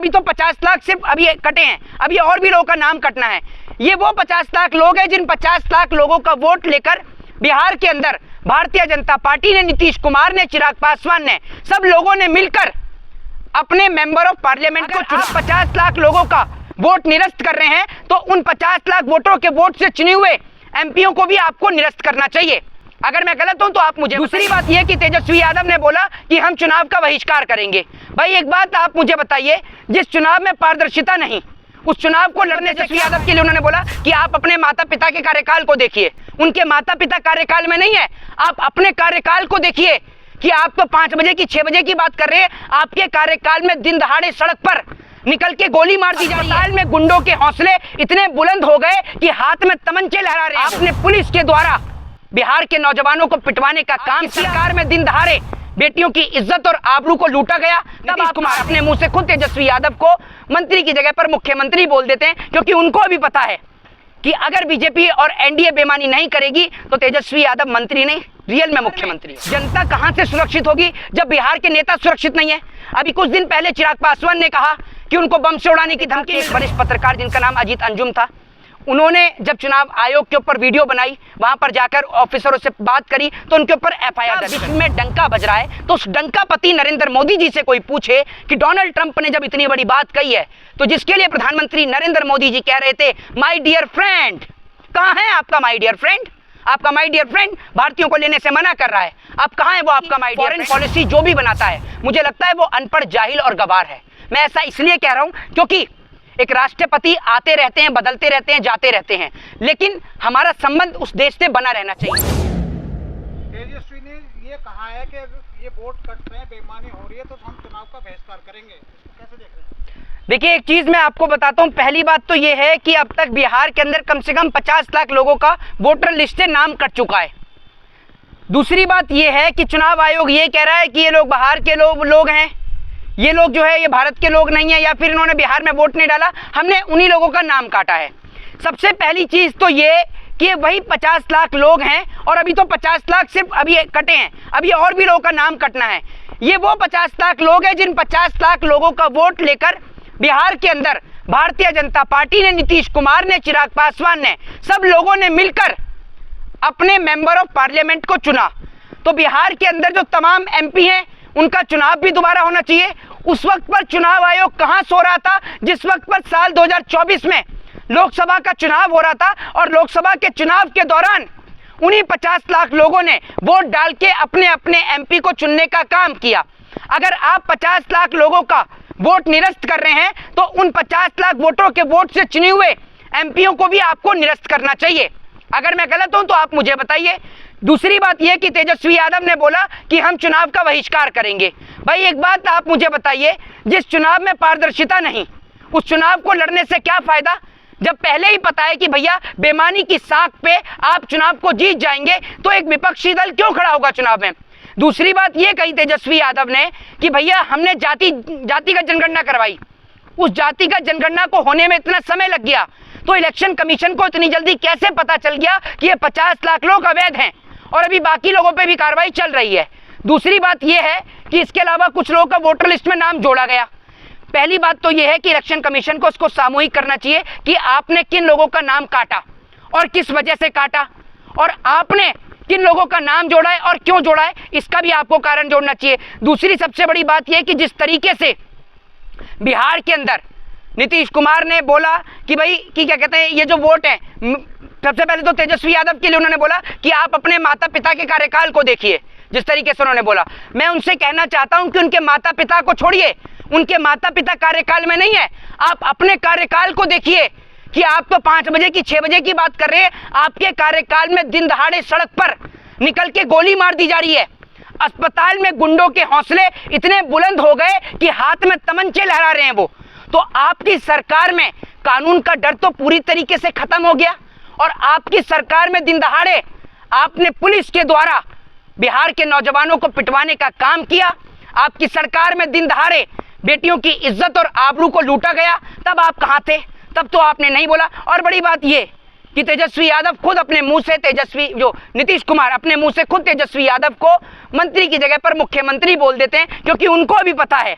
अभी तो 50 लाख सिर्फ अभी कटे हैं, अभी और भी लोगों का नाम कटना है। ये वो 50 लाख लोग हैं जिन 50 लाख लोगों का वोट लेकर बिहार के अंदर भारतीय जनता पार्टी ने, नीतीश कुमार ने, चिराग पासवान ने, सब लोगों ने मिलकर अपने मेंबर ऑफ पार्लियामेंट को चुना। 50 लाख लोगों का वोट निरस्त कर रहे हैं तो उन 50 लाख वोटरों के वोट से चुने हुए एमपीओ को भी आपको निरस्त करना चाहिए। अगर मैं गलत हूं तो आप मुझे। दूसरी बात यह कि तेजस्वी यादव ने बोला कि हम चुनाव का बहिष्कार करेंगे। भाई एक बात आप मुझे बताइए, जिस चुनाव में पारदर्शिता नहीं, उस चुनाव को लड़ने से तेजस्वी यादव के लिए उन्होंने बोला कि आप अपने माता पिता के कार्यकाल को देखिए। उनके माता पिता कार्यकाल में नहीं है, आप अपने कार्यकाल को देखिए कि आप तो 5 बजे की 6 बजे की बात कर रहे हैं। आपके कार्यकाल में दिन दहाड़े सड़क पर निकल के गोली मार दी जा रही है। में गुंडों के हौसले इतने बुलंद हो गए कि हाथ में तमंचे लहरा रहे हैं। आपने पुलिस के द्वारा बिहार के नौजवानों को पिटवाने का काम, सरकार में दिन दहाड़े बेटियों की इज्जत और आबरू को लूटा गया। नीतीश कुमार अपने मुंह से खुद तेजस्वी यादव को मंत्री की जगह पर मुख्यमंत्री बोल देते हैं, क्योंकि उनको भी पता है कि अगर बीजेपी और एनडीए बेईमानी नहीं करेगी तो तेजस्वी यादव मंत्री नहीं, रियल में मुख्यमंत्री। जनता कहां से सुरक्षित होगी जब बिहार के नेता सुरक्षित नहीं है। अभी कुछ दिन पहले चिराग पासवान ने कहा कि उनको बम से उड़ाने की धमकी। एक वरिष्ठ पत्रकार जिनका नाम अजीत अंजुम था, उन्होंने जब चुनाव आयोग के ऊपर वीडियो बनाई, वहां पर जाकर ऑफिसरों से बात करी तो उनके ऊपर एफआईआर दर्ज। में डंका बज रहा है तो उस डंकापति नरेंद्र मोदी जी से कोई पूछे कि डोनाल्ड ट्रंप ने जब इतनी बड़ी बात कही है तो जिसके लिए प्रधानमंत्री नरेंद्र मोदी जी कह रहे थे माय डियर फ्रेंड, कहां है आपका माय डियर फ्रेंड? आपका माय डियर फ्रेंड भारतीयों को लेने से मना कर रहा है। आप कहां है वो आपका माय डियर? फॉरेन पॉलिसी जो भी बनाता है, मुझे लगता है वो अनपढ़, जाहिल और गवार है। मैं ऐसा इसलिए कह रहा हूं क्योंकि एक राष्ट्रपति आते रहते हैं, बदलते रहते हैं, जाते रहते हैं, लेकिन हमारा संबंध उस देश से बना रहना चाहिए। तेजस्वी ने ये कहा है कि ये वोट कट रहे हैं, बेईमानी हो रही है तो हम चुनाव का बहिष्कार करेंगे। कैसे देख रहे हैं? देखिए एक चीज मैं आपको बताता हूं। पहली बात तो ये है कि अब तक बिहार के अंदर कम से कम 50 लाख लोगों का वोटर लिस्ट से नाम कट चुका है। दूसरी बात ये है कि चुनाव आयोग ये कह रहा है कि ये लोग बाहर के लोग हैं, ये लोग जो है ये भारत के लोग नहीं है, या फिर इन्होंने बिहार में वोट नहीं डाला, हमने उन्हीं लोगों का नाम काटा है। सबसे पहली चीज तो ये कि वही 50 लाख लोग हैं और अभी तो 50 लाख सिर्फ अभी कटे हैं, अभी और भी लोगों का नाम कटना है। ये वो 50 लाख लोग हैं जिन 50 लाख लोगों का वोट लेकर बिहार के अंदर भारतीय जनता पार्टी ने, नीतीश कुमार ने, चिराग पासवान ने, सब लोगों ने मिलकर अपने मेंबर ऑफ पार्लियामेंट को चुना। तो बिहार के अंदर जो तमाम एमपी हैं उनका चुनाव भी दोबारा होना चाहिए। उस वक्त पर चुनाव आयोग कहां सो रहा था जिस वक्त पर साल 2024 में लोकसभा का चुनाव हो रहा था, और लोकसभा के चुनाव के दौरान उन्हीं 50 लाख लोगों ने वोट डाल के अपने अपने एमपी को चुनने का काम किया। अगर आप 50 लाख लोगों का वोट निरस्त कर रहे हैं तो उन 50 लाख वोटरों के वोट से चुने हुए एमपीओ को भी आपको निरस्त करना चाहिए। अगर मैं गलत हूं तो आप मुझे बताइए। दूसरी बात यह कि तेजस्वी यादव ने बोला कि हम चुनाव का बहिष्कार करेंगे। भाई एक बात आप मुझे बताइए, जिस चुनाव में पारदर्शिता नहीं, उस चुनाव को लड़ने से क्या फायदा जब पहले ही पता है कि भैया बेईमानी की साख पे आप चुनाव को जीत जाएंगे, तो एक विपक्षी दल क्यों खड़ा होगा चुनाव में? दूसरी बात यह कही तेजस्वी यादव ने कि भैया हमने जातिगत जनगणना करवाई, उस जातिगत जनगणना को होने में इतना समय लग गया तो इलेक्शन कमीशन को इतनी जल्दी कैसे पता चल गया कि ये 50 लाख लोग अवैध हैं और अभी बाकी लोगों पे भी कार्रवाई चल रही है। दूसरी बात यह है कि इसके अलावा कुछ लोगों का वोटर लिस्ट में नाम जोड़ा गया। पहली बात तो यह है कि इलेक्शन कमीशन को इसको सामूहिक करना चाहिए कि आपने किन लोगों का नाम काटा और किस वजह से काटा, और आपने किन लोगों का नाम जोड़ा है और क्यों जोड़ा है, इसका भी आपको कारण जोड़ना चाहिए। दूसरी सबसे बड़ी बात यह है कि जिस तरीके से बिहार के अंदर नीतीश कुमार ने बोला कि भाई कि क्या कहते हैं, ये जो वोट है, सबसे पहले तो तेजस्वी यादव के लिए उन्होंने बोला कि आप अपने माता पिता के कार्यकाल को देखिए। जिस तरीके से उन्होंने बोला, मैं उनसे कहना चाहता हूं कि उनके माता पिता को छोड़िए, उनके माता पिता कार्यकाल में नहीं है, आप अपने कार्यकाल को देखिए कि आप तो 5 बजे की 6 बजे की बात कर रहे हैं। आपके कार्यकाल में दिन दहाड़े सड़क पर निकल के गोली मार दी जा रही है। अस्पताल में गुंडों के हौसले इतने बुलंद हो गए कि हाथ में तमंचे लहरा रहे हैं वो। तो आपकी सरकार में कानून का डर तो पूरी तरीके से खत्म हो गया, और आपकी सरकार में दिन दहाड़े आपने पुलिस के द्वारा बिहार के नौजवानों को पिटवाने का काम किया। आपकी सरकार में दिन दहाड़े बेटियों की इज्जत और आबरू को लूटा गया। तब आप कहां थे? तब तो आपने नहीं बोला। और बड़ी बात यह कि तेजस्वी यादव खुद अपने मुंह से नीतीश कुमार अपने मुंह से खुद तेजस्वी यादव को मंत्री की जगह पर मुख्यमंत्री बोल देते हैं, क्योंकि उनको भी पता है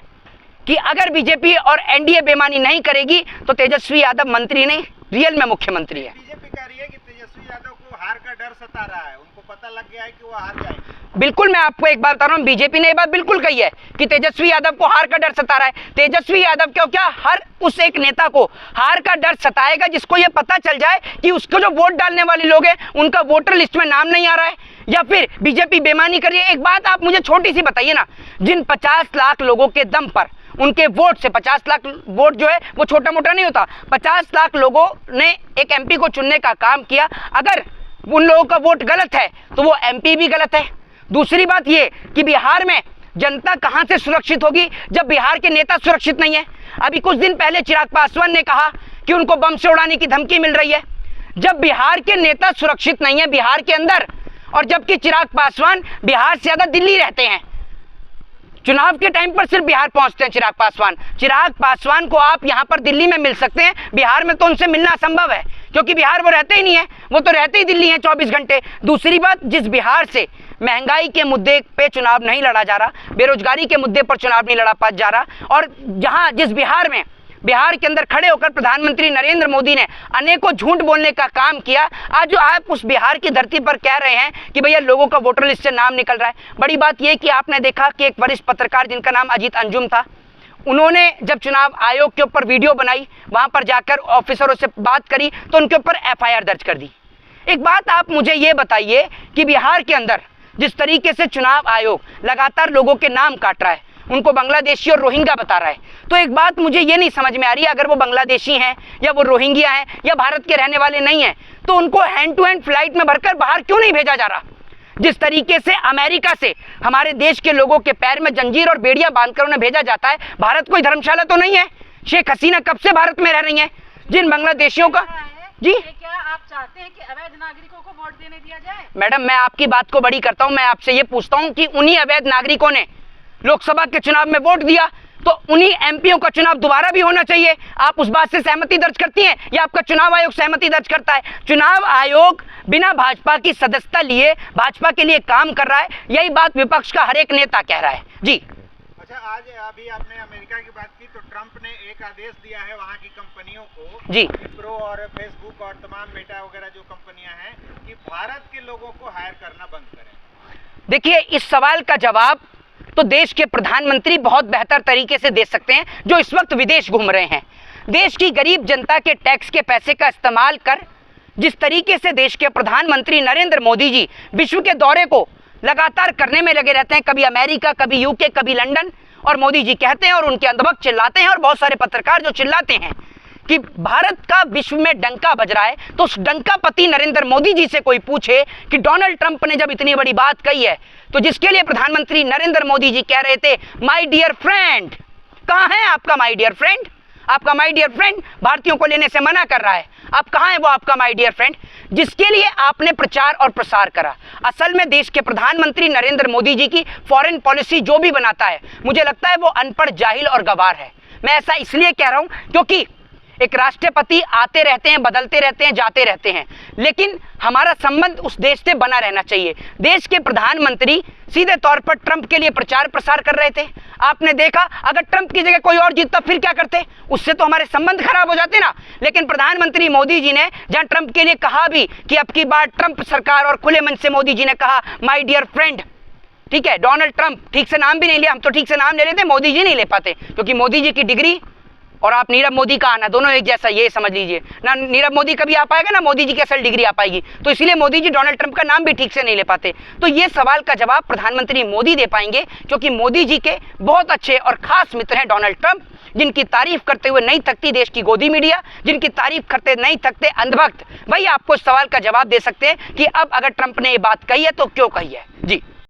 कि अगर बीजेपी और एनडीए बेईमानी नहीं करेगी तो तेजस्वी यादव मंत्री नहीं, रियल में मुख्यमंत्री है। बीजेपी कह रही है कि तेजस्वी यादव को हार का डर सता रहा है, उनको पता लग गया है कि वो हार जाएंगे। बिल्कुल, मैं आपको एक बात बता रहा हूँ, बीजेपी ने ये बात बिल्कुल कही है कि तेजस्वी यादव को हार का डर सता रहा है। तेजस्वी यादव क्यों, क्या हर उस एक नेता को हार का डर सताएगा जिसको ये पता चल जाए कि उसको जो वोट डालने वाले लोग हैं उनका वोटर लिस्ट में नाम नहीं आ रहा है, या फिर बीजेपी बेईमानी कर रही है। एक बात आप मुझे छोटी सी बताइए ना, जिन 50 लाख लोगों के दम पर, उनके वोट से, 50 लाख वोट जो है वो छोटा मोटा नहीं होता, 50 लाख लोगों ने एक एमपी को चुनने का काम किया, अगर उन लोगों का वोट गलत है तो वो एमपी भी गलत है। दूसरी बात ये कि बिहार में जनता कहां से सुरक्षित होगी जब बिहार के नेता सुरक्षित नहीं है। अभी कुछ दिन पहले चिराग पासवान ने कहा कि उनको बम से उड़ाने की धमकी मिल रही है। जब बिहार के नेता सुरक्षित नहीं है बिहार के अंदर, और जबकि चिराग पासवान बिहार से ज्यादा दिल्ली रहते हैं, चुनाव के टाइम पर सिर्फ बिहार पहुंचते हैं चिराग पासवान को आप यहां पर दिल्ली में मिल सकते हैं, बिहार में तो उनसे मिलना असंभव है क्योंकि बिहार वो रहते ही नहीं है, वो तो रहते ही दिल्ली हैं 24 घंटे। दूसरी बात, जिस बिहार से महंगाई के मुद्दे पे चुनाव नहीं लड़ा जा रहा, बेरोजगारी के मुद्दे पर चुनाव नहीं लड़ा जा रहा, और जिस बिहार के अंदर खड़े होकर प्रधानमंत्री नरेंद्र मोदी ने अनेकों झूठ बोलने का काम किया, आज जो आप उस बिहार की धरती पर कह रहे हैं कि भैया लोगों का वोटर लिस्ट से नाम निकल रहा है। बड़ी बात यह कि आपने देखा कि एक वरिष्ठ पत्रकार जिनका नाम अजीत अंजुम था, उन्होंने जब चुनाव आयोग के ऊपर वीडियो बनाई, वहां पर जाकर ऑफिसरों से बात करी तो उनके ऊपर एफआईआर दर्ज कर दी। एक बात आप मुझे ये बताइए कि बिहार के अंदर जिस तरीके से चुनाव आयोग लगातार लोगों के नाम काट रहा है, उनको बांग्लादेशी और रोहिंग्या बता रहा है, तो एक बात मुझे ये नहीं समझ में आ रही है, अगर वो बांग्लादेशी हैं या वो रोहिंग्या हैं या भारत के रहने वाले नहीं हैं, तो उनको हैंड टू हैंड फ्लाइट में भरकर बाहर क्यों नहीं भेजा जा रहा। जिस तरीके से अमेरिका से हमारे देश के लोगों के पैर में जंजीर और बेड़िया बांधकर उन्हें भेजा जाता है, भारत कोई धर्मशाला तो नहीं है। शेख हसीना कब से भारत में रह रही हैं। जिन बांग्लादेशियों का जी, क्या आप चाहते हैं कि अवैध नागरिकों को वोट देने दिया जाए? मैडम, मैं आपकी बात को बड़ी करता हूं, मैं आपसे ये पूछता हूं कि उन्हीं अवैध नागरिकों ने लोकसभा के चुनाव में वोट दिया, तो उन्हीं एमपीओ का चुनाव दोबारा भी होना चाहिए। आप उस बात से सहमति दर्ज करती हैं या आपका चुनाव आयोग सहमति दर्ज करता है? चुनाव आयोग बिना भाजपा की सदस्यता लिए भाजपा के लिए काम कर रहा है, यही बात विपक्ष का हर एक नेता कह रहा है। जी, अच्छा, आज अभी आपने अमेरिका की बात की तो ट्रंप ने एक आदेश दिया है वहाँ की कंपनियों को, जी, विप्रो और फेसबुक और तमाम मेटा वगैरह जो कंपनियां हैं, कि भारत के लोगों को हायर करना बंद करें। देखिए, इस सवाल का जवाब तो देश के प्रधानमंत्री बहुत बेहतर तरीके से दे सकते हैं, जो इस वक्त विदेश घूम रहे हैं। देश की गरीब जनता के टैक्स के पैसे का इस्तेमाल कर जिस तरीके से देश के प्रधानमंत्री नरेंद्र मोदी जी विश्व के दौरे को लगातार करने में लगे रहते हैं, कभी अमेरिका, कभी यूके, कभी लंदन, और मोदी जी कहते हैं और उनके अंधभक्त चिल्लाते हैं, और बहुत सारे पत्रकार जो चिल्लाते हैं कि भारत का विश्व में डंका बज रहा है, तो उस डंकापति नरेंद्र मोदी जी से कोई पूछे कि डोनाल्ड ट्रंप ने जब इतनी बड़ी बात कही है, तो जिसके लिए प्रधानमंत्री नरेंद्र मोदी जी कह रहे थे माय डियर फ्रेंड, कहाँ है आपका माय डियर फ्रेंड? आपका माय डियर फ्रेंड भारतीयों को लेने से मना कर रहा है, आप कहाँ है वो आपका माय डियर फ्रेंड जिसके लिए आपने प्रचार और प्रसार करा? असल में देश के प्रधानमंत्री नरेंद्र मोदी जी की फॉरेन पॉलिसी जो भी बनाता है, मुझे लगता है वो अनपढ़, जाहिल और गवार है। मैं ऐसा इसलिए कह रहा हूं क्योंकि एक राष्ट्रपति आते रहते हैं, बदलते रहते हैं, जाते रहते हैं, लेकिन हमारा संबंध उस देश से बना रहना चाहिए। देश के प्रधानमंत्री सीधे तौर पर ट्रंप के लिए प्रचार प्रसार कर रहे थे। आपने देखा, अगर ट्रंप की जगह कोई और जीतता फिर क्या करते? उससे तो हमारे संबंध खराब हो जाते ना। लेकिन प्रधानमंत्री मोदी जी ने जहां ट्रंप के लिए कहा भी कि अब की बार ट्रंप सरकार, और खुले मन से मोदी जी ने कहा माय डियर फ्रेंड, ठीक है, डोनाल्ड ट्रंप, ठीक से नाम भी नहीं लिया, हम तो ठीक से नाम ले लेते, मोदी जी नहीं ले पाते, क्योंकि मोदी जी की डिग्री और आप नीरव मोदी का आना दोनों एक जैसा, ये समझ लीजिए ना। नीरव मोदी कभी आ पाएगा ना मोदी जी की असल डिग्री आ पाएगी, तो इसलिए मोदी जी डोनाल्ड ट्रंप का नाम भी ठीक से नहीं ले पाते। तो ये सवाल का जवाब प्रधानमंत्री मोदी दे पाएंगे, क्योंकि मोदी जी के बहुत अच्छे और खास मित्र हैं डोनाल्ड ट्रंप, जिनकी तारीफ करते हुए नहीं थकती देश की गोदी मीडिया, जिनकी तारीफ करते नहीं थकते अंधभक्त। वही आपको इस सवाल का जवाब दे सकते हैं कि अब अगर ट्रंप ने ये बात कही है तो क्यों कही है।